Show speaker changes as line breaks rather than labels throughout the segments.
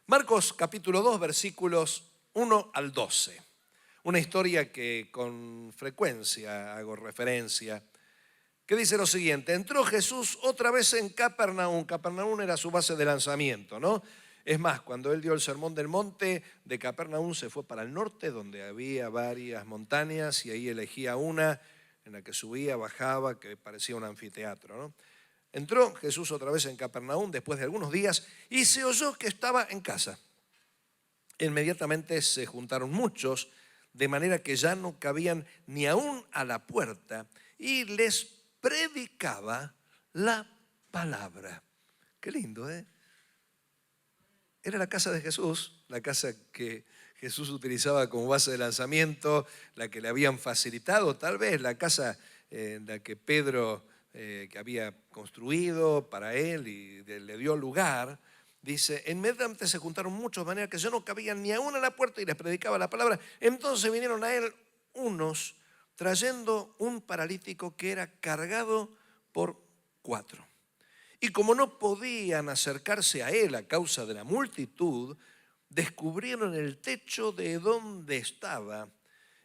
Marcos capítulo 2, versículos 1 al 12. Una historia que con frecuencia hago referencia, que dice lo siguiente: entró Jesús otra vez en Capernaum. Capernaum era su base de lanzamiento, ¿no? Es más, cuando él dio el sermón del monte, de Capernaum se fue para el norte, donde había varias montañas, y ahí elegía una en la que subía, bajaba, que parecía un anfiteatro, ¿no? Entró Jesús otra vez en Capernaum después de algunos días y se oyó que estaba en casa. Inmediatamente se juntaron muchos, de manera que ya no cabían ni aún a la puerta, y les predicaba la palabra. Qué lindo, ¿eh? Era la casa de Jesús, la casa que Jesús utilizaba como base de lanzamiento, la que le habían facilitado, tal vez la casa en la que Pedro que había construido para él y le dio lugar. Dice, inmediatamente se juntaron muchos, de manera que yo no cabía ni aún a la puerta y les predicaba la palabra. Entonces vinieron a él unos trayendo un paralítico que era cargado por 4. Y como no podían acercarse a él a causa de la multitud, descubrieron el techo de donde estaba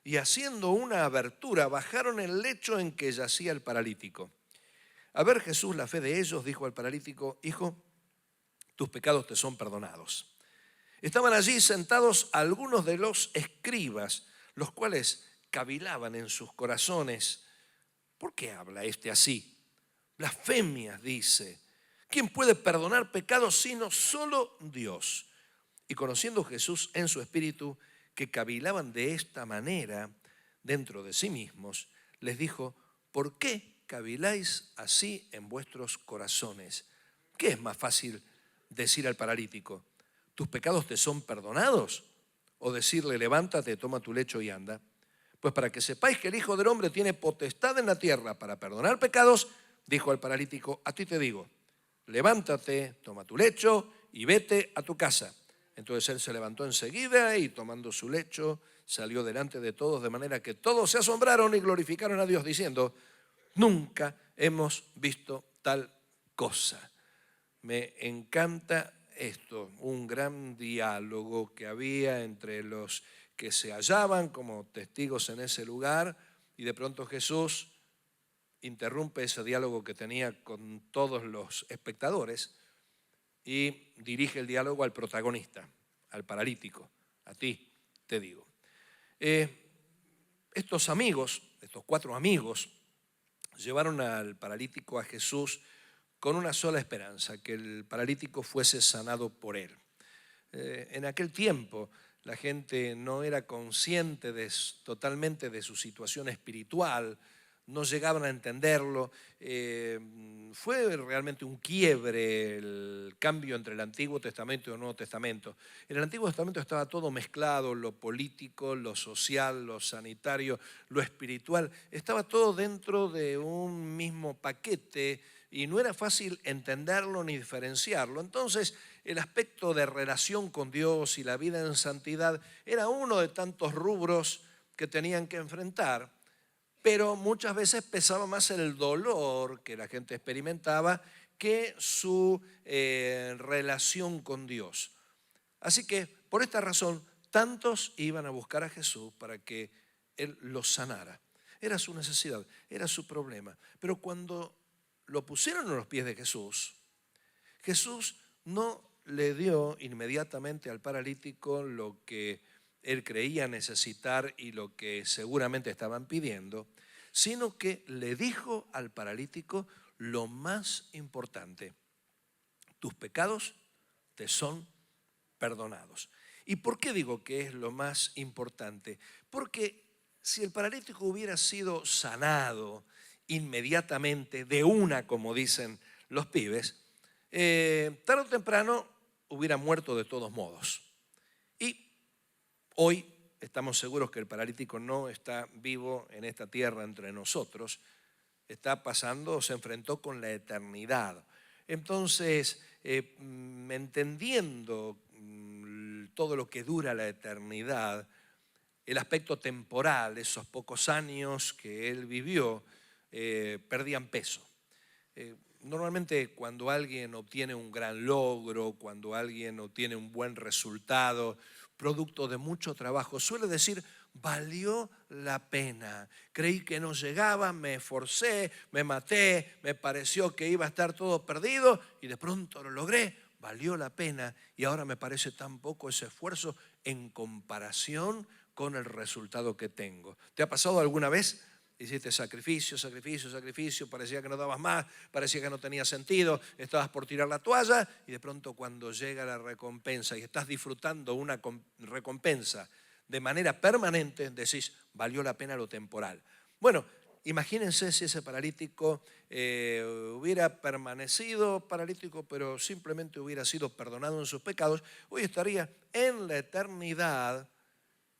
y haciendo una abertura bajaron el lecho en que yacía el paralítico. A ver Jesús la fe de ellos, dijo al paralítico, hijo, tus pecados te son perdonados. Estaban allí sentados algunos de los escribas, los cuales cavilaban en sus corazones. ¿Por qué habla este así? Blasfemias, dice. ¿Quién puede perdonar pecados sino solo Dios? Y conociendo Jesús en su espíritu que cavilaban de esta manera dentro de sí mismos, les dijo, ¿por qué caviláis así en vuestros corazones? ¿Qué es más fácil decir al paralítico, tus pecados te son perdonados? O decirle, levántate, toma tu lecho y anda. Pues para que sepáis que el Hijo del Hombre tiene potestad en la tierra para perdonar pecados, dijo al paralítico, a ti te digo, levántate, toma tu lecho y vete a tu casa. Entonces él se levantó enseguida y tomando su lecho salió delante de todos, de manera que todos se asombraron y glorificaron a Dios diciendo, nunca hemos visto tal cosa. Me encanta esto, un gran diálogo que había entre los que se hallaban como testigos en ese lugar y de pronto Jesús interrumpe ese diálogo que tenía con todos los espectadores y dirige el diálogo al protagonista, al paralítico, a ti te digo. Estos amigos, estos 4 amigos, llevaron al paralítico a Jesús con una sola esperanza, que el paralítico fuese sanado por él. En aquel tiempo la gente no era consciente totalmente de su situación espiritual, no llegaban a entenderlo. Fue realmente un quiebre el cambio entre el Antiguo Testamento y el Nuevo Testamento. En el Antiguo Testamento estaba todo mezclado, lo político, lo social, lo sanitario, lo espiritual. Estaba todo dentro de un mismo paquete y no era fácil entenderlo ni diferenciarlo. Entonces, el aspecto de relación con Dios y la vida en santidad era uno de tantos rubros que tenían que enfrentar, pero muchas veces pesaba más el dolor que la gente experimentaba que su relación con Dios. Así que, por esta razón, tantos iban a buscar a Jesús para que Él los sanara. Era su necesidad, era su problema. Pero cuando lo pusieron a los pies de Jesús, Jesús no le dio inmediatamente al paralítico lo que él creía necesitar y lo que seguramente estaban pidiendo, sino que le dijo al paralítico lo más importante, tus pecados te son perdonados. ¿Y por qué digo que es lo más importante? Porque si el paralítico hubiera sido sanado inmediatamente, de una, como dicen los pibes, tarde o temprano hubiera muerto de todos modos. Y hoy estamos seguros que el paralítico no está vivo en esta tierra entre nosotros, está pasando, se enfrentó con la eternidad. Entonces, entendiendo todo lo que dura la eternidad, el aspecto temporal, esos pocos años que él vivió, perdían peso. Normalmente cuando alguien obtiene un gran logro, cuando alguien obtiene un buen resultado, producto de mucho trabajo, suele decir, valió la pena. Creí que no llegaba, me esforcé, me maté, me pareció que iba a estar todo perdido y de pronto lo logré, valió la pena y ahora me parece tan poco ese esfuerzo en comparación con el resultado que tengo. ¿Te ha pasado alguna vez? Hiciste sacrificio, sacrificio, sacrificio, parecía que no dabas más, parecía que no tenía sentido, estabas por tirar la toalla y de pronto cuando llega la recompensa y estás disfrutando una recompensa de manera permanente, decís, valió la pena lo temporal. Bueno, imagínense si ese paralítico hubiera permanecido paralítico, pero simplemente hubiera sido perdonado en sus pecados, hoy estaría en la eternidad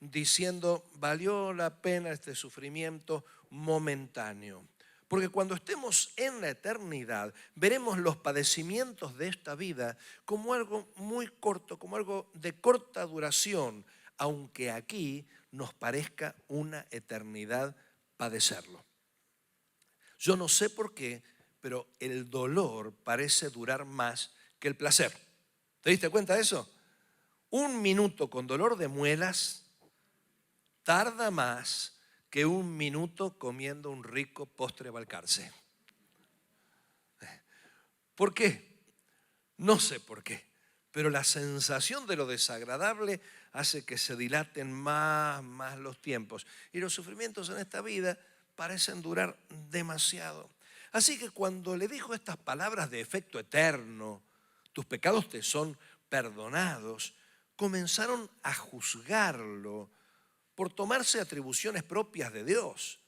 diciendo, valió la pena este sufrimiento momentáneo. Porque cuando estemos en la eternidad, veremos los padecimientos de esta vida como algo muy corto, como algo de corta duración, aunque aquí nos parezca una eternidad padecerlo. Yo no sé por qué, pero el dolor parece durar más que el placer. ¿Te diste cuenta de eso? Un minuto con dolor de muelas tarda más que un minuto comiendo un rico postre Balcarce. ¿Por qué? No sé por qué, pero la sensación de lo desagradable hace que se dilaten más los tiempos. Y los sufrimientos en esta vida parecen durar demasiado. Así que cuando le dijo estas palabras de efecto eterno, tus pecados te son perdonados, comenzaron a juzgarlo por tomarse atribuciones propias de Dios.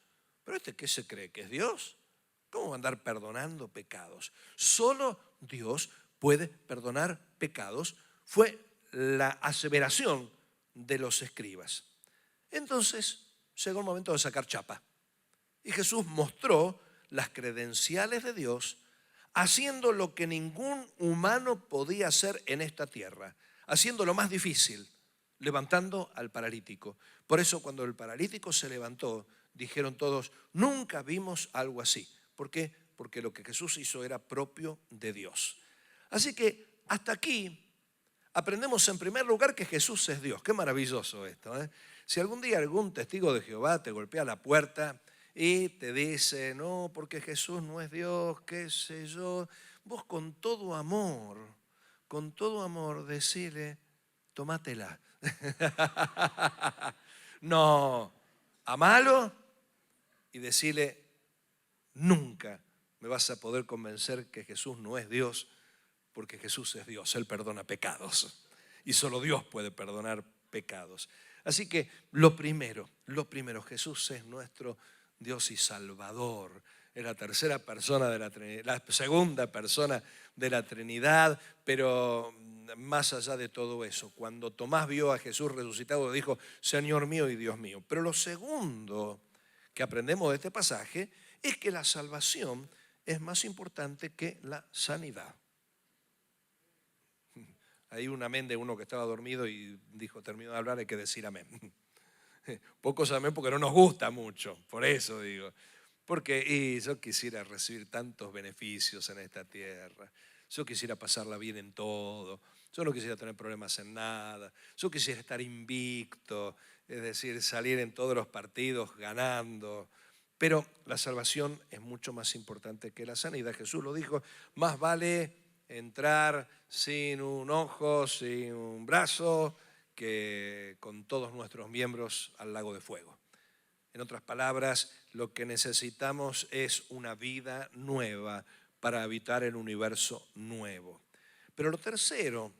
¿Pero qué se cree? ¿Que es Dios? ¿Cómo va a andar perdonando pecados? Solo Dios puede perdonar pecados. Fue la aseveración de los escribas. Entonces llegó el momento de sacar chapa. Y Jesús mostró las credenciales de Dios haciendo lo que ningún humano podía hacer en esta tierra, haciendo lo más difícil, levantando al paralítico. Por eso cuando el paralítico se levantó, dijeron todos, nunca vimos algo así. ¿Por qué? Porque lo que Jesús hizo era propio de Dios. Así que hasta aquí aprendemos en primer lugar que Jesús es Dios. Qué maravilloso esto, ¿eh? Si algún día algún testigo de Jehová te golpea la puerta y te dice, no, porque Jesús no es Dios, qué sé yo, vos con todo amor decirle, tomátela. No, amalo y decirle, nunca me vas a poder convencer que Jesús no es Dios, porque Jesús es Dios, Él perdona pecados. Y solo Dios puede perdonar pecados. Así que lo primero, Jesús es nuestro Dios y Salvador. Es la tercera persona de la Trinidad, la segunda persona de la Trinidad, pero más allá de todo eso, cuando Tomás vio a Jesús resucitado, dijo, Señor mío y Dios mío. Pero lo segundo que aprendemos de este pasaje es que la salvación es más importante que la sanidad. Hay un amén de uno que estaba dormido y dijo, terminó de hablar, hay que decir amén. Pocos amén porque no nos gusta mucho, por eso digo. Porque yo quisiera recibir tantos beneficios en esta tierra. Yo quisiera pasarla bien en todo. Yo no quisiera tener problemas en nada. Yo quisiera estar invicto, es decir, salir en todos los partidos ganando. Pero la salvación es mucho más importante que la sanidad. Jesús lo dijo, más vale entrar sin un ojo, sin un brazo, que con todos nuestros miembros al lago de fuego. En otras palabras, lo que necesitamos es una vida nueva para habitar el universo nuevo. Pero lo tercero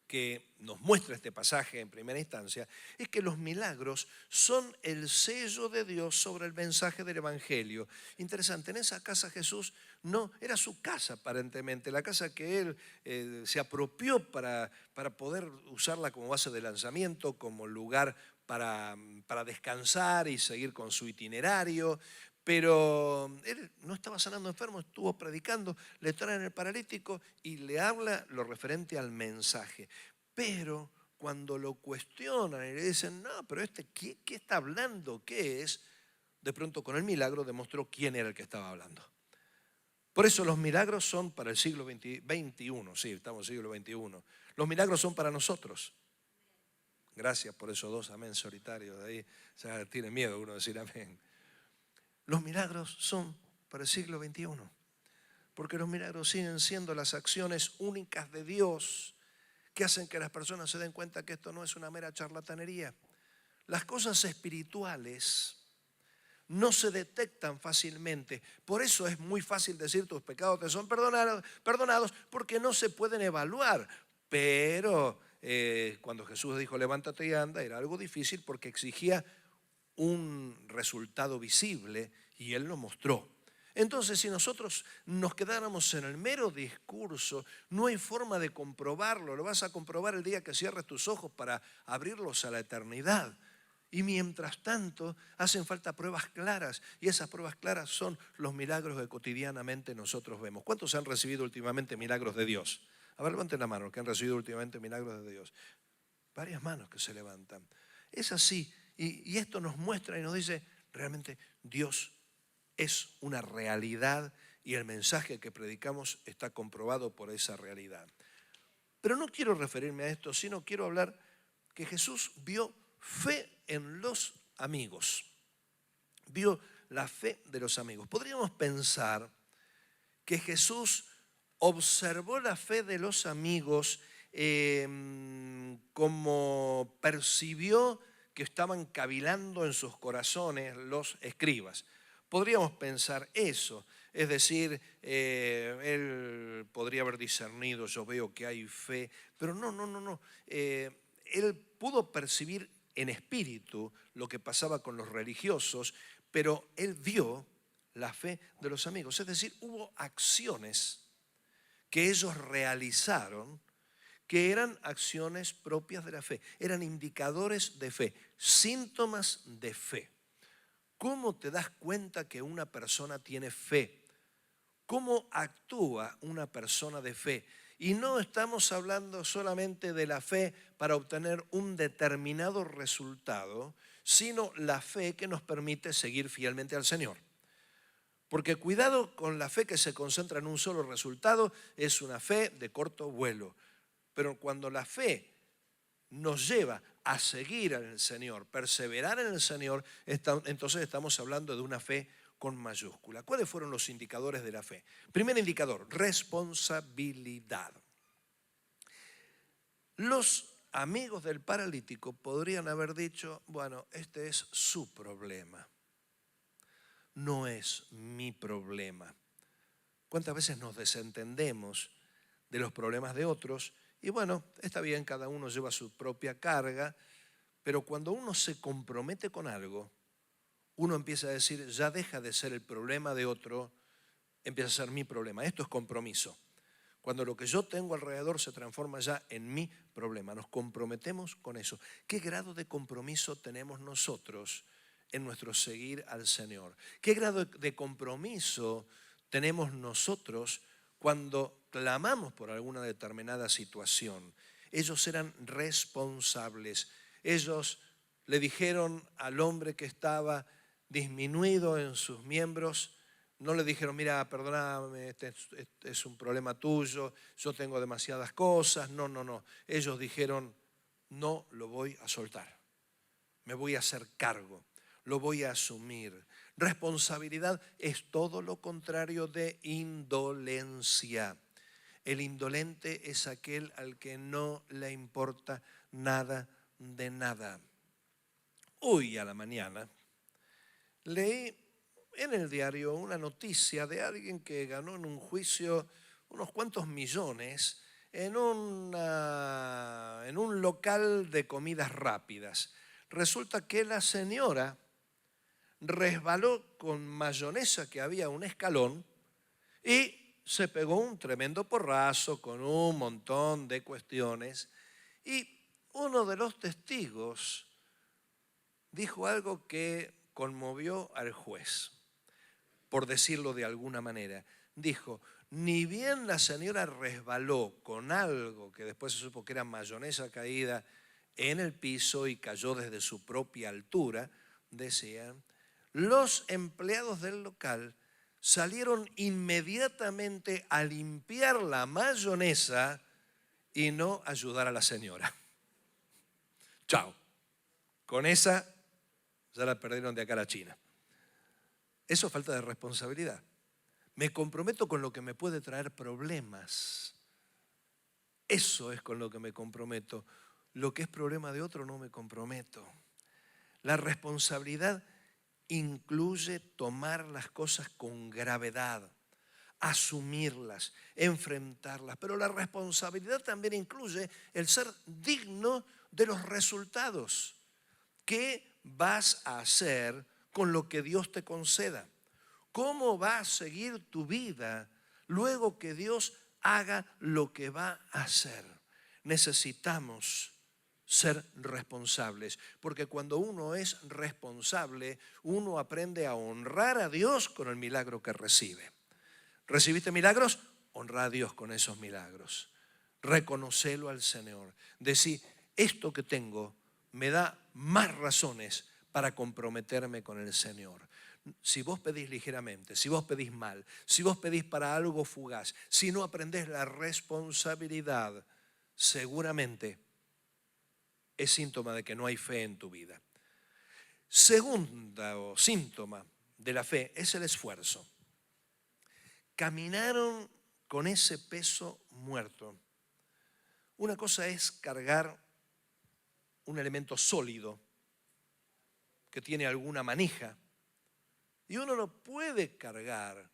que nos muestra este pasaje en primera instancia es que los milagros son el sello de Dios sobre el mensaje del Evangelio. Interesante, en esa casa Jesús no era su casa aparentemente, la casa que él se apropió para poder usarla como base de lanzamiento, como lugar para descansar y seguir con su itinerario. Pero él no estaba sanando enfermos, estuvo predicando, le traen el paralítico y le habla lo referente al mensaje. Pero cuando lo cuestionan y le dicen, no, pero ¿qué está hablando? ¿Qué es? De pronto con el milagro demostró quién era el que estaba hablando. Por eso los milagros son para el siglo XXI. Sí, estamos en el siglo XXI. Los milagros son para nosotros. Gracias por esos dos amén solitarios de ahí. Ya tiene miedo uno decir amén. Los milagros son para el siglo XXI. Porque los milagros siguen siendo las acciones únicas de Dios que hacen que las personas se den cuenta que esto no es una mera charlatanería. Las cosas espirituales no se detectan fácilmente. Por eso es muy fácil decir tus pecados te son perdonados porque no se pueden evaluar. Pero cuando Jesús dijo levántate y anda, era algo difícil porque exigía un resultado visible y Él lo mostró. Entonces, si nosotros nos quedáramos en el mero discurso, no hay forma de comprobarlo. Lo vas a comprobar el día que cierres tus ojos para abrirlos a la eternidad. Y mientras tanto, hacen falta pruebas claras. Y esas pruebas claras son los milagros que cotidianamente nosotros vemos. ¿Cuántos han recibido últimamente milagros de Dios? A ver, levanten la mano, que han recibido últimamente milagros de Dios. Varias manos que se levantan. Es así. Y esto nos muestra y nos dice, realmente Dios es una realidad y el mensaje que predicamos está comprobado por esa realidad. Pero no quiero referirme a esto, sino quiero hablar que Jesús vio fe en los amigos. Vio la fe de los amigos. Podríamos pensar que Jesús observó la fe de los amigos como percibió que estaban cavilando en sus corazones los escribas. Podríamos pensar eso, es decir, él podría haber discernido, yo veo que hay fe, pero no. Él pudo percibir en espíritu lo que pasaba con los religiosos, pero él vio la fe de los amigos. Es decir, hubo acciones que ellos realizaron que eran acciones propias de la fe, eran indicadores de fe, síntomas de fe. ¿Cómo te das cuenta que una persona tiene fe? ¿Cómo actúa una persona de fe? Y no estamos hablando solamente de la fe para obtener un determinado resultado, sino la fe que nos permite seguir fielmente al Señor. Porque cuidado con la fe que se concentra en un solo resultado, es una fe de corto vuelo. Pero cuando la fe nos lleva a seguir en el Señor, perseverar en el Señor, entonces estamos hablando de una fe con mayúscula. ¿Cuáles fueron los indicadores de la fe? Primer indicador, responsabilidad. Los amigos del paralítico podrían haber dicho, bueno, este es su problema, no es mi problema. ¿Cuántas veces nos desentendemos de los problemas de otros? Y bueno, está bien, cada uno lleva su propia carga, pero cuando uno se compromete con algo, uno empieza a decir, ya deja de ser el problema de otro, empieza a ser mi problema. Esto es compromiso. Cuando lo que yo tengo alrededor se transforma ya en mi problema. Nos comprometemos con eso. ¿Qué grado de compromiso tenemos nosotros en nuestro seguir al Señor? ¿Qué grado de compromiso tenemos nosotros cuando clamamos por alguna determinada situación? Ellos eran responsables. Ellos le dijeron al hombre que estaba disminuido en sus miembros, no le dijeron, mira, perdóname, este es un problema tuyo, yo tengo demasiadas cosas. No. Ellos dijeron, no lo voy a soltar, me voy a hacer cargo, lo voy a asumir. Responsabilidad es todo lo contrario de indolencia. El indolente es aquel al que no le importa nada de nada. Hoy a la mañana leí en el diario una noticia de alguien que ganó en un juicio unos cuantos millones en un local de comidas rápidas. Resulta que la señora resbaló con mayonesa que había un escalón y se pegó un tremendo porrazo con un montón de cuestiones. Y uno de los testigos dijo algo que conmovió al juez, por decirlo de alguna manera. Dijo, ni bien la señora resbaló con algo que después se supo que era mayonesa caída en el piso y cayó desde su propia altura, decían, los empleados del local salieron inmediatamente a limpiar la mayonesa y no ayudar a la señora. Chao. Con esa ya la perdieron de acá a la China. Eso es falta de responsabilidad. Me comprometo con lo que me puede traer problemas. Eso es con lo que me comprometo. Lo que es problema de otro no me comprometo. La responsabilidad incluye tomar las cosas con gravedad, asumirlas, enfrentarlas. Pero la responsabilidad también incluye el ser digno de los resultados. ¿Qué vas a hacer con lo que Dios te conceda? ¿Cómo va a seguir tu vida luego que Dios haga lo que va a hacer? Necesitamos ser responsables, porque cuando uno es responsable, uno aprende a honrar a Dios con el milagro que recibe. ¿Recibiste milagros? Honra a Dios con esos milagros. Reconocelo al Señor. Decí, esto que tengo me da más razones para comprometerme con el Señor. Si vos pedís ligeramente, si vos pedís mal, si vos pedís para algo fugaz, si no aprendés la responsabilidad, seguramente es síntoma de que no hay fe en tu vida. Segundo síntoma de la fe es el esfuerzo. Caminaron con ese peso muerto. Una cosa es cargar un elemento sólido que tiene alguna manija y uno no puede cargar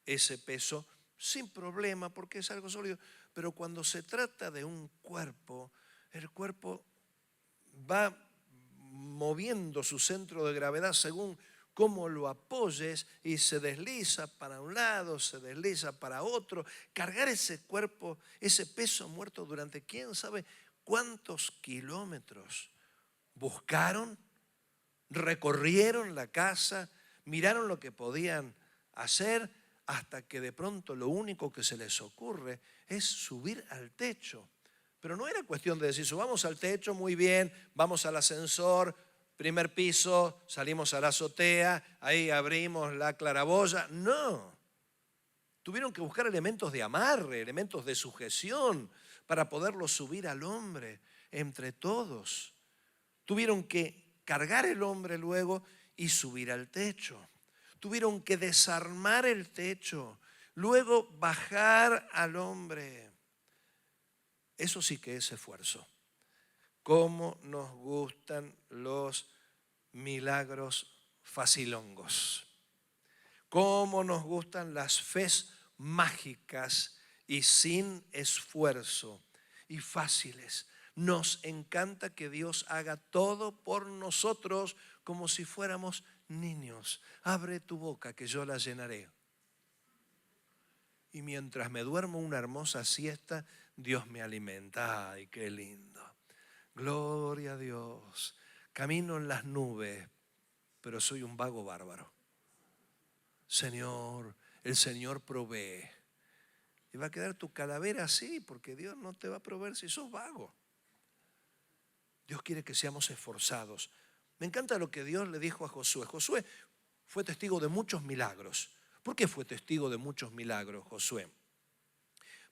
ese peso sin problema porque es algo sólido, pero cuando se trata de un cuerpo, el cuerpo va moviendo su centro de gravedad según cómo lo apoyes y se desliza para un lado, se desliza para otro. Cargar ese cuerpo, ese peso muerto durante quién sabe cuántos kilómetros. Buscaron, recorrieron la casa, miraron lo que podían hacer hasta que de pronto lo único que se les ocurre es subir al techo. Pero no era cuestión de decir, subamos al techo, muy bien, vamos al ascensor, primer piso, salimos a la azotea, ahí abrimos la claraboya. No, tuvieron que buscar elementos de amarre, elementos de sujeción para poderlo subir al hombre entre todos. Tuvieron que cargar el hombre luego y subir al techo. Tuvieron que desarmar el techo, luego bajar al hombre. Eso sí que es esfuerzo. Cómo nos gustan los milagros facilongos. Cómo nos gustan las fes mágicas y sin esfuerzo y fáciles. Nos encanta que Dios haga todo por nosotros como si fuéramos niños. Abre tu boca que yo la llenaré. Y mientras me duermo una hermosa siesta, Dios me alimenta. ¡Ay, qué lindo! Gloria a Dios. Camino en las nubes, pero soy un vago bárbaro. Señor, el Señor provee. Y va a quedar tu calavera así, porque Dios no te va a proveer si sos vago. Dios quiere que seamos esforzados. Me encanta lo que Dios le dijo a Josué. Josué fue testigo de muchos milagros. ¿Por qué fue testigo de muchos milagros, Josué?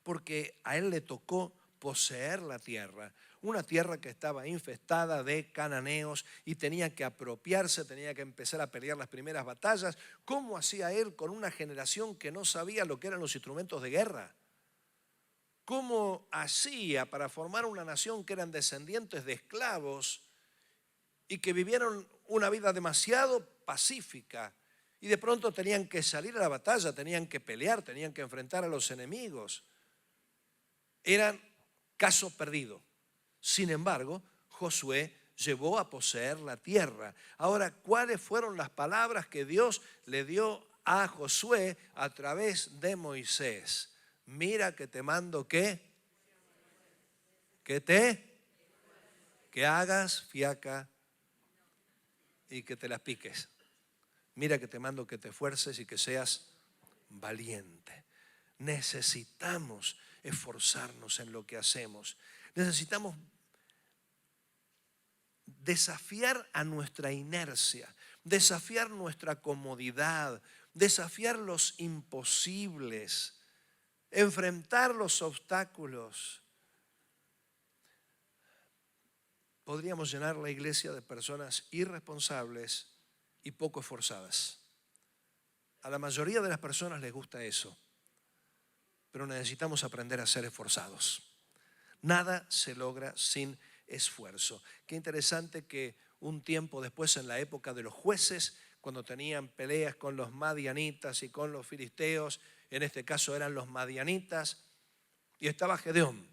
Porque a él le tocó poseer la tierra, una tierra que estaba infestada de cananeos y tenía que apropiarse, tenía que empezar a pelear las primeras batallas. ¿Cómo hacía él con una generación que no sabía lo que eran los instrumentos de guerra? ¿Cómo hacía para formar una nación que eran descendientes de esclavos y que vivieron una vida demasiado pacífica? Y de pronto tenían que salir a la batalla, tenían que pelear, tenían que enfrentar a los enemigos. Eran caso perdido. Sin embargo, Josué llevó a poseer la tierra. Ahora, ¿cuáles fueron las palabras que Dios le dio a Josué a través de Moisés? Mira que te mando que hagas fiaca y que te las piques. Mira que te mando que te esfuerces y que seas valiente. Necesitamos esforzarnos en lo que hacemos. Necesitamos desafiar a nuestra inercia, desafiar nuestra comodidad, desafiar los imposibles, enfrentar los obstáculos. Podríamos llenar la iglesia de personas irresponsables y poco esforzadas. A la mayoría de las personas les gusta eso, pero necesitamos aprender a ser esforzados. Nada se logra sin esfuerzo. Qué interesante que un tiempo después, en la época de los jueces, cuando tenían peleas con los madianitas y con los filisteos, en este caso eran los madianitas, y estaba Gedeón.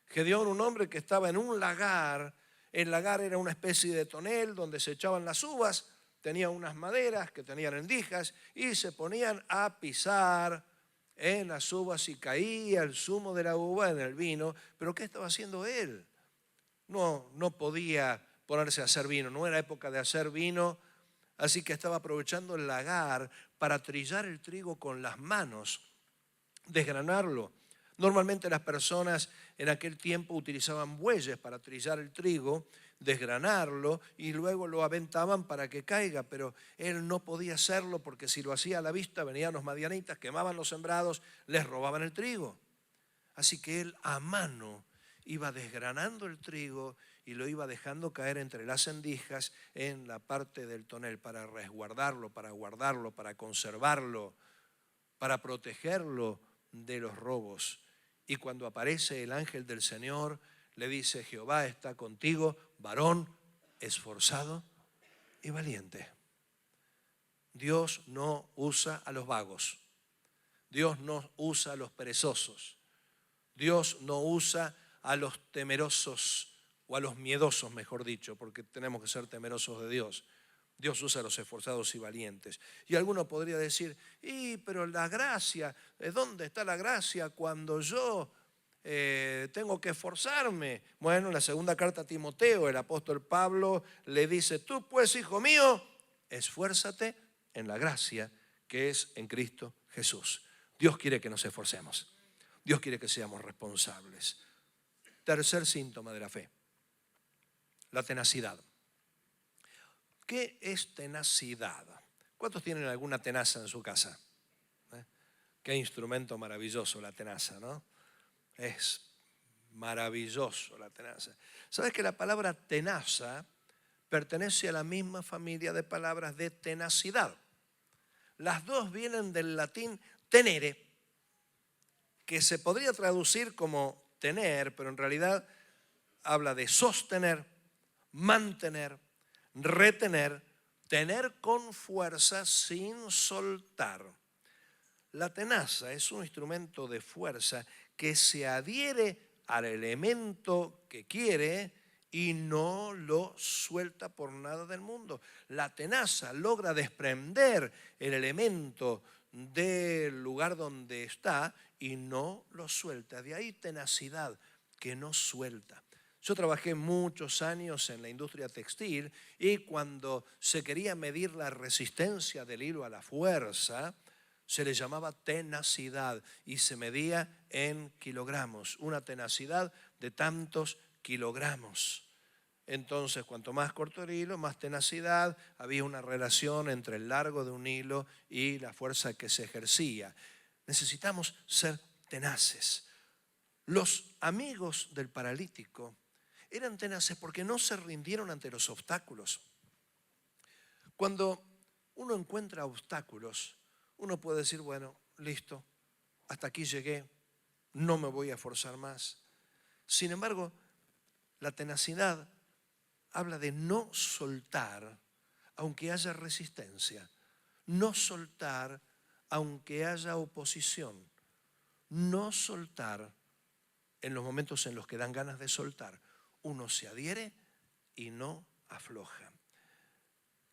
Gedeón, un hombre que estaba en un lagar. El lagar era una especie de tonel donde se echaban las uvas, tenía unas maderas que tenían endijas y se ponían a pisar en las uvas y caía el zumo de la uva en el vino. ¿Pero qué estaba haciendo él? No podía ponerse a hacer vino, no era época de hacer vino, así que estaba aprovechando el lagar para trillar el trigo con las manos, desgranarlo. Normalmente las personas en aquel tiempo utilizaban bueyes para trillar el trigo, desgranarlo y luego lo aventaban para que caiga, pero él no podía hacerlo porque si lo hacía a la vista venían los madianitas, quemaban los sembrados, les robaban el trigo. Así que él a mano iba desgranando el trigo y lo iba dejando caer entre las endijas en la parte del tonel para resguardarlo, para guardarlo, para conservarlo, para protegerlo de los robos. Y cuando aparece el ángel del Señor, le dice: Jehová está contigo, varón esforzado y valiente. Dios no usa a los vagos. Dios no usa a los perezosos. Dios no usa a los temerosos o a los miedosos, mejor dicho, porque tenemos que ser temerosos de Dios. Dios usa a los esforzados y valientes. Y alguno podría decir: pero la gracia, ¿dónde está la gracia cuando yo tengo que esforzarme? Bueno, en la segunda carta a Timoteo, el apóstol Pablo le dice: tú pues, hijo mío, esfuérzate en la gracia que es en Cristo Jesús. Dios quiere que nos esforcemos. Dios quiere que seamos responsables. Tercer síntoma de la fe: la tenacidad. ¿Qué es tenacidad? ¿Cuántos tienen alguna tenaza en su casa? Qué instrumento maravilloso la tenaza, ¿no? Es maravilloso la tenaza. ¿Sabes que la palabra tenaza pertenece a la misma familia de palabras de tenacidad? Las dos vienen del latín tenere, que se podría traducir como tener, pero en realidad habla de sostener, mantener, retener, tener con fuerza sin soltar. La tenaza es un instrumento de fuerza que se adhiere al elemento que quiere y no lo suelta por nada del mundo. La tenaza logra desprender el elemento del lugar donde está y no lo suelta. De ahí tenacidad, que no suelta. Yo trabajé muchos años en la industria textil y cuando se quería medir la resistencia del hilo a la fuerza, se le llamaba tenacidad y se medía en kilogramos, una tenacidad de tantos kilogramos. Entonces, cuanto más corto el hilo, más tenacidad, había una relación entre el largo de un hilo y la fuerza que se ejercía. Necesitamos ser tenaces. Los amigos del paralítico eran tenaces porque no se rindieron ante los obstáculos. Cuando uno encuentra obstáculos, uno puede decir: bueno, listo, hasta aquí llegué, no me voy a esforzar más. Sin embargo, la tenacidad habla de no soltar aunque haya resistencia, no soltar aunque haya oposición, no soltar en los momentos en los que dan ganas de soltar. Uno se adhiere y no afloja.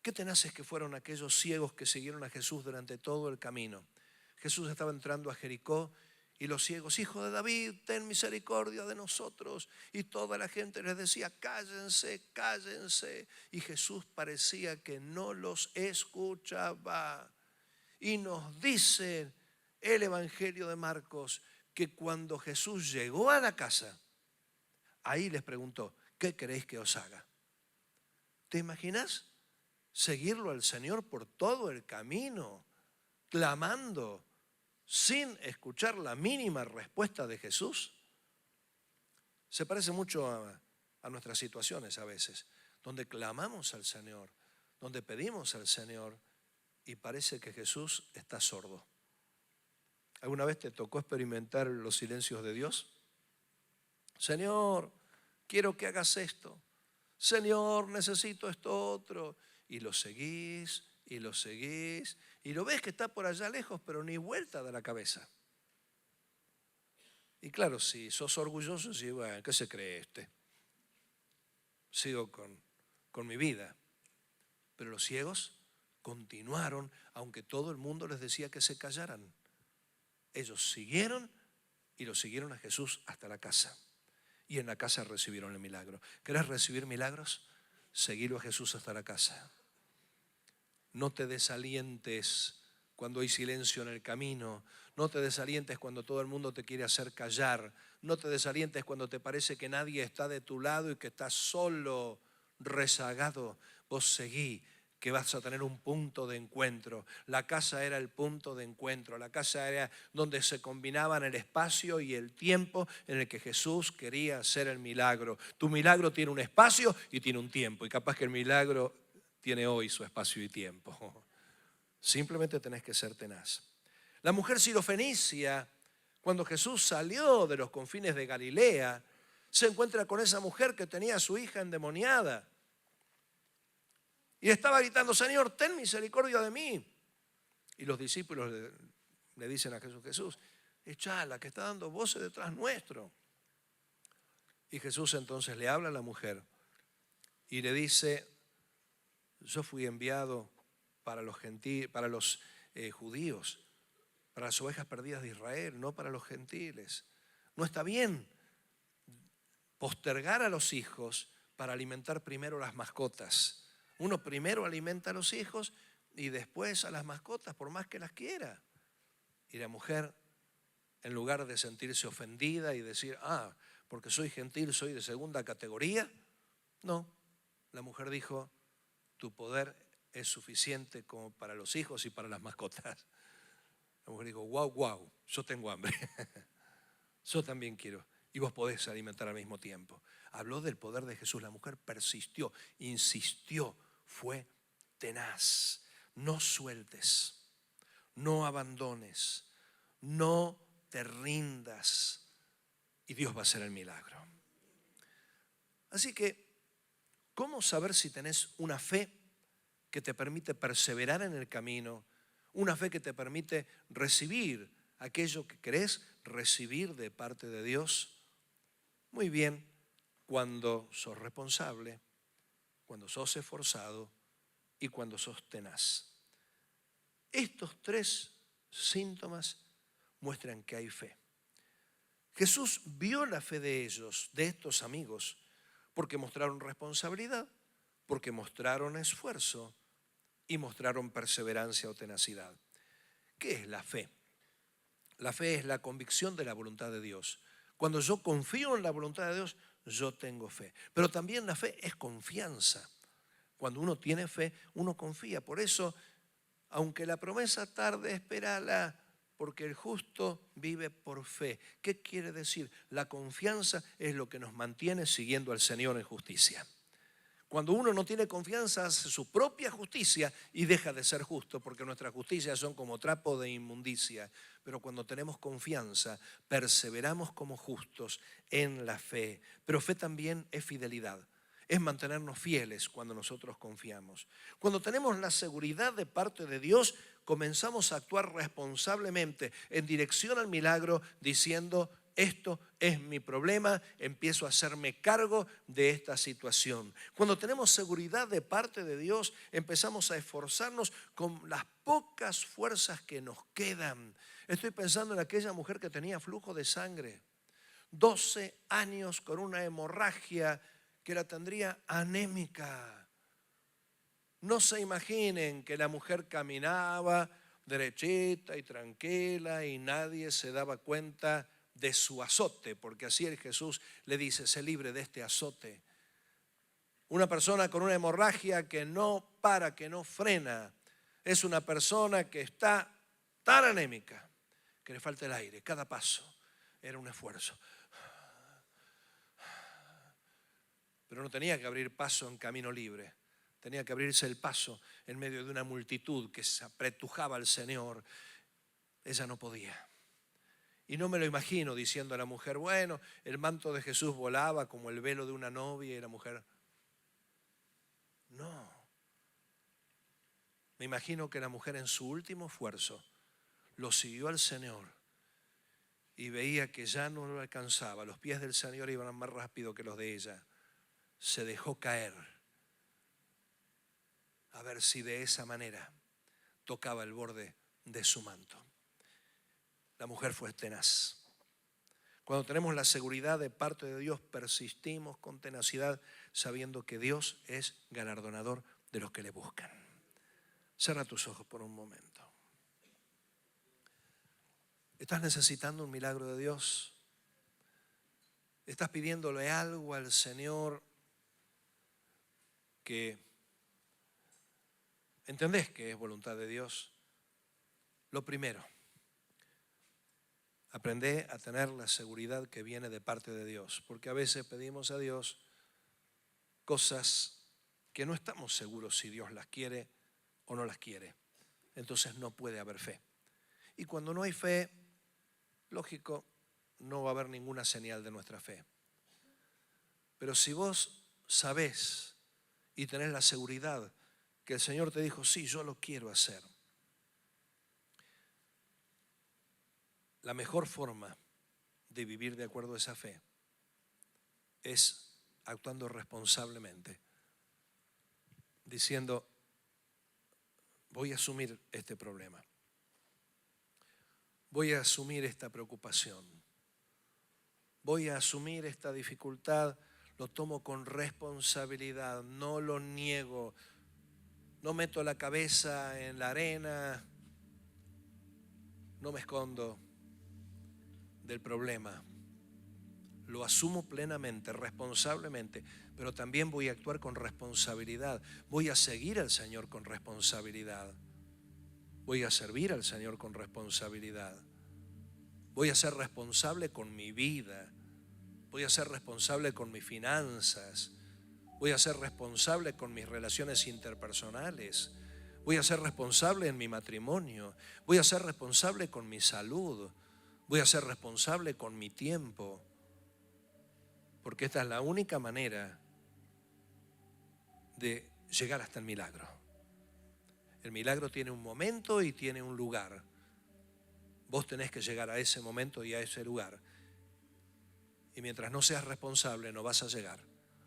Qué tenaces que fueron aquellos ciegos que siguieron a Jesús durante todo el camino. Jesús estaba entrando a Jericó y los ciegos: hijo de David, ten misericordia de nosotros. Y toda la gente les decía: cállense, cállense. Y Jesús parecía que no los escuchaba. Y nos dice el Evangelio de Marcos que cuando Jesús llegó a la casa, ahí les preguntó: ¿qué queréis que os haga? ¿Te imaginas seguirlo al Señor por todo el camino? clamando sin escuchar la mínima respuesta de Jesús? Se parece mucho a nuestras situaciones a veces, donde clamamos al Señor, donde pedimos al Señor y parece que Jesús está sordo. ¿Alguna vez te tocó experimentar los silencios de Dios? Señor, quiero que hagas esto. Señor, necesito esto otro. Y lo seguís, y lo seguís, y lo ves que está por allá lejos, pero ni vuelta da la cabeza. Y claro, si sos orgulloso, sí, bueno, ¿qué se cree este? Sigo con mi vida. Pero los ciegos continuaron, aunque todo el mundo les decía que se callaran. Ellos siguieron y lo siguieron a Jesús hasta la casa. Y en la casa recibieron el milagro. ¿Querés recibir milagros? Seguilo a Jesús hasta la casa. No te desalientes cuando hay silencio en el camino. No te desalientes cuando todo el mundo te quiere hacer callar. No te desalientes cuando te parece que nadie está de tu lado y que estás solo, rezagado. Vos seguí, que vas a tener un punto de encuentro. La casa era el punto de encuentro. La casa era donde se combinaban el espacio y el tiempo en el que Jesús quería hacer el milagro. Tu milagro tiene un espacio y tiene un tiempo. Y capaz que el milagro tiene hoy su espacio y tiempo. Simplemente tenés que ser tenaz. La mujer sirofenicia, cuando Jesús salió de los confines de Galilea, se encuentra con esa mujer que tenía a su hija endemoniada. Y estaba gritando, Señor, ten misericordia de mí. Y los discípulos le dicen a Jesús, Jesús, echala, que está dando voces detrás nuestro. Y Jesús entonces le habla a la mujer y le dice, yo fui enviado para los judíos, para las ovejas perdidas de Israel, no para los gentiles. No está bien postergar a los hijos para alimentar primero las mascotas. Uno primero alimenta a los hijos y después a las mascotas, por más que las quiera. Y la mujer, en lugar de sentirse ofendida y decir, porque soy gentil, soy de segunda categoría, no. La mujer dijo, tu poder es suficiente como para los hijos y para las mascotas. La mujer dijo, wow, yo tengo hambre. Yo también quiero. Y vos podés alimentar al mismo tiempo. Habló del poder de Jesús. La mujer persistió, insistió, fue tenaz. No sueltes, no abandones, no te rindas. Y Dios va a hacer el milagro. Así que, ¿cómo saber si tenés una fe que te permite perseverar en el camino? Una fe que te permite recibir aquello que querés recibir de parte de Dios. Muy bien, cuando sos responsable, cuando sos esforzado y cuando sos tenaz. Estos tres síntomas muestran que hay fe. Jesús vio la fe de ellos, de estos amigos, porque mostraron responsabilidad, porque mostraron esfuerzo y mostraron perseverancia o tenacidad. ¿Qué es la fe? La fe es la convicción de la voluntad de Dios. Cuando yo confío en la voluntad de Dios, yo tengo fe. Pero también la fe es confianza. Cuando uno tiene fe, uno confía. Por eso, aunque la promesa tarde, espérala, porque el justo vive por fe. ¿Qué quiere decir? La confianza es lo que nos mantiene siguiendo al Señor en justicia. Cuando uno no tiene confianza, hace su propia justicia y deja de ser justo, porque nuestras justicias son como trapo de inmundicia. Pero cuando tenemos confianza, perseveramos como justos en la fe. Pero fe también es fidelidad. Es mantenernos fieles cuando nosotros confiamos. Cuando tenemos la seguridad de parte de Dios, comenzamos a actuar responsablemente en dirección al milagro, diciendo, esto es mi problema, empiezo a hacerme cargo de esta situación. Cuando tenemos seguridad de parte de Dios, empezamos a esforzarnos con las pocas fuerzas que nos quedan. Estoy pensando en aquella mujer que tenía flujo de sangre, 12 años con una hemorragia que la tendría anémica. No se imaginen que la mujer caminaba derechita y tranquila y nadie se daba cuenta de su azote, porque así el Jesús le dice, sé libre de este azote. Una persona con una hemorragia que no para, que no frena, es una persona que está tan anémica que le falta el aire. Cada paso era un esfuerzo. Pero no tenía que abrir paso en camino libre. Tenía que abrirse el paso en medio de una multitud que se apretujaba al Señor. Ella no podía. Y no me lo imagino diciendo a la mujer, bueno, el manto de Jesús volaba como el velo de una novia y la mujer. No. Me imagino que la mujer en su último esfuerzo lo siguió al Señor y veía que ya no lo alcanzaba. Los pies del Señor iban más rápido que los de ella. Se dejó caer a ver si de esa manera tocaba el borde de su manto. La mujer fue tenaz. Cuando tenemos la seguridad de parte de Dios, persistimos con tenacidad sabiendo que Dios es galardonador de los que le buscan. Cierra tus ojos por un momento. ¿Estás necesitando un milagro de Dios? ¿Estás pidiéndole algo al Señor que entendés que es voluntad de Dios? Lo primero, aprende a tener la seguridad que viene de parte de Dios, porque a veces pedimos a Dios cosas que no estamos seguros si Dios las quiere o no las quiere. Entonces no puede haber fe. Y cuando no hay fe, lógico, no va a haber ninguna señal de nuestra fe. Pero si vos sabés y tenés la seguridad que el Señor te dijo, sí, yo lo quiero hacer. La mejor forma de vivir de acuerdo a esa fe es actuando responsablemente, diciendo, voy a asumir este problema, voy a asumir esta preocupación, voy a asumir esta dificultad, lo tomo con responsabilidad, no lo niego, no meto la cabeza en la arena, no me escondo del problema. Lo asumo plenamente, responsablemente, pero también voy a actuar con responsabilidad. Voy a seguir al Señor con responsabilidad. Voy a servir al Señor con responsabilidad. Voy a ser responsable con mi vida. Voy a ser responsable con mis finanzas. Voy a ser responsable con mis relaciones interpersonales. Voy a ser responsable en mi matrimonio. Voy a ser responsable con mi salud. Voy a ser responsable con mi tiempo. Porque esta es la única manera de llegar hasta el milagro. El milagro tiene un momento y tiene un lugar. Vos tenés que llegar a ese momento y a ese lugar. Y mientras no seas responsable, no vas a llegar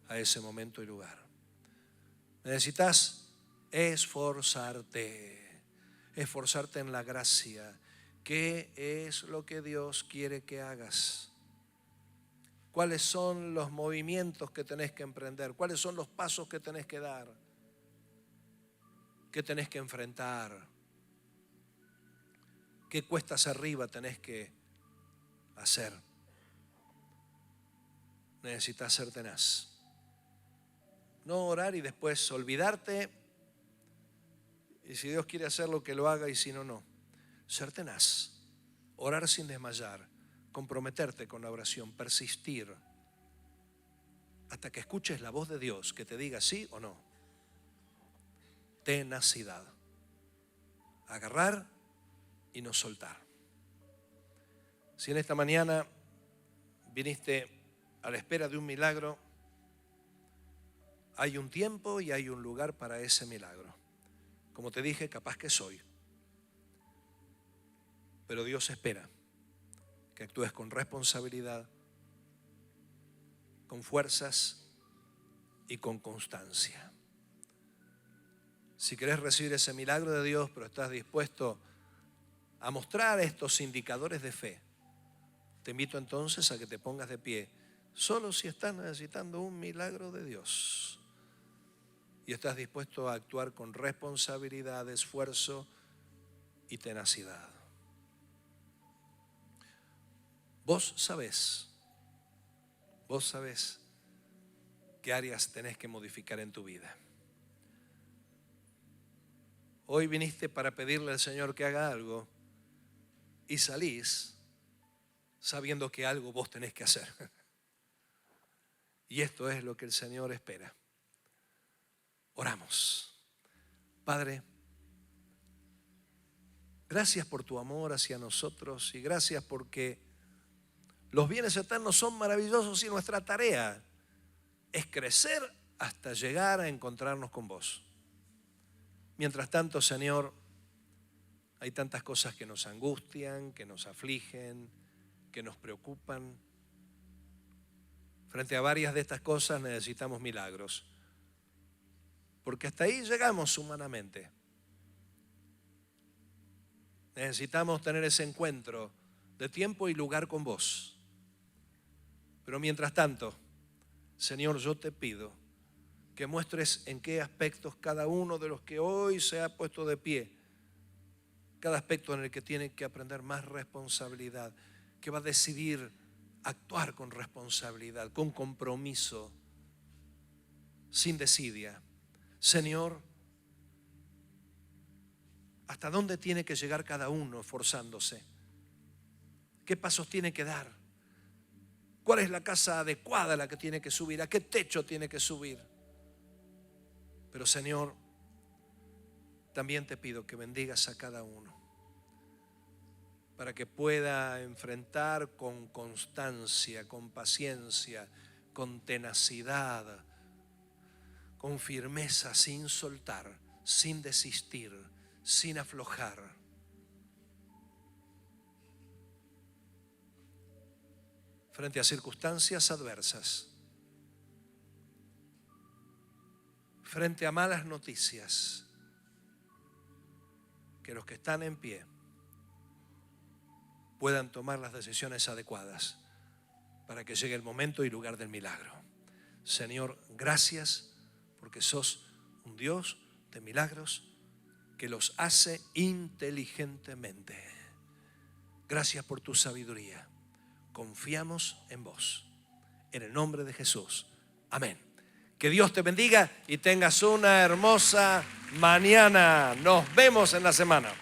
a ese momento y lugar. Necesitas esforzarte en la gracia. ¿Qué es lo que Dios quiere que hagas? ¿Cuáles son los movimientos que tenés que emprender? ¿Cuáles son los pasos que tenés que dar? ¿Qué tenés que enfrentar? ¿Qué cuestas arriba tenés que hacer? Necesitas ser tenaz. No orar y después olvidarte. Y si Dios quiere hacerlo, que lo haga, y si no, no. Ser tenaz. Orar sin desmayar. Comprometerte con la oración. Persistir. Hasta que escuches la voz de Dios que te diga sí o no. Tenacidad. Agarrar y no soltar. Si en esta mañana viniste a la espera de un milagro, hay un tiempo y hay un lugar para ese milagro. Como te dije, capaz que soy. Pero Dios espera que actúes con responsabilidad, con fuerzas y con constancia. Si querés recibir ese milagro de Dios, pero estás dispuesto a mostrar estos indicadores de fe, te invito entonces a que te pongas de pie, solo si estás necesitando un milagro de Dios y estás dispuesto a actuar con responsabilidad, esfuerzo y tenacidad. Vos sabés qué áreas tenés que modificar en tu vida. Hoy viniste para pedirle al Señor que haga algo y salís sabiendo que algo vos tenés que hacer. Y esto es lo que el Señor espera. Oramos. Padre, gracias por tu amor hacia nosotros y gracias porque los bienes eternos son maravillosos y nuestra tarea es crecer hasta llegar a encontrarnos con vos. Mientras tanto, Señor, hay tantas cosas que nos angustian, que nos afligen, que nos preocupan. Frente a varias de estas cosas necesitamos milagros, porque hasta ahí llegamos humanamente. Necesitamos tener ese encuentro de tiempo y lugar con vos. Pero mientras tanto, Señor, yo te pido que muestres en qué aspectos cada uno de los que hoy se ha puesto de pie, cada aspecto en el que tiene que aprender más responsabilidad, que va a decidir actuar con responsabilidad, con compromiso, sin desidia. Señor, ¿hasta dónde tiene que llegar cada uno esforzándose? ¿Qué pasos tiene que dar? ¿Cuál es la casa adecuada a la que tiene que subir? ¿A qué techo tiene que subir? Pero Señor, también te pido que bendigas a cada uno para que pueda enfrentar con constancia, con paciencia, con tenacidad, con firmeza, sin soltar, sin desistir, sin aflojar. Frente a circunstancias adversas, frente a malas noticias, que los que están en pie puedan tomar las decisiones adecuadas para que llegue el momento y lugar del milagro. Señor, gracias porque sos un Dios de milagros que los hace inteligentemente. Gracias por tu sabiduría. Confiamos en vos. En el nombre de Jesús. Amén. Que Dios te bendiga y tengas una hermosa mañana. Nos vemos en la semana.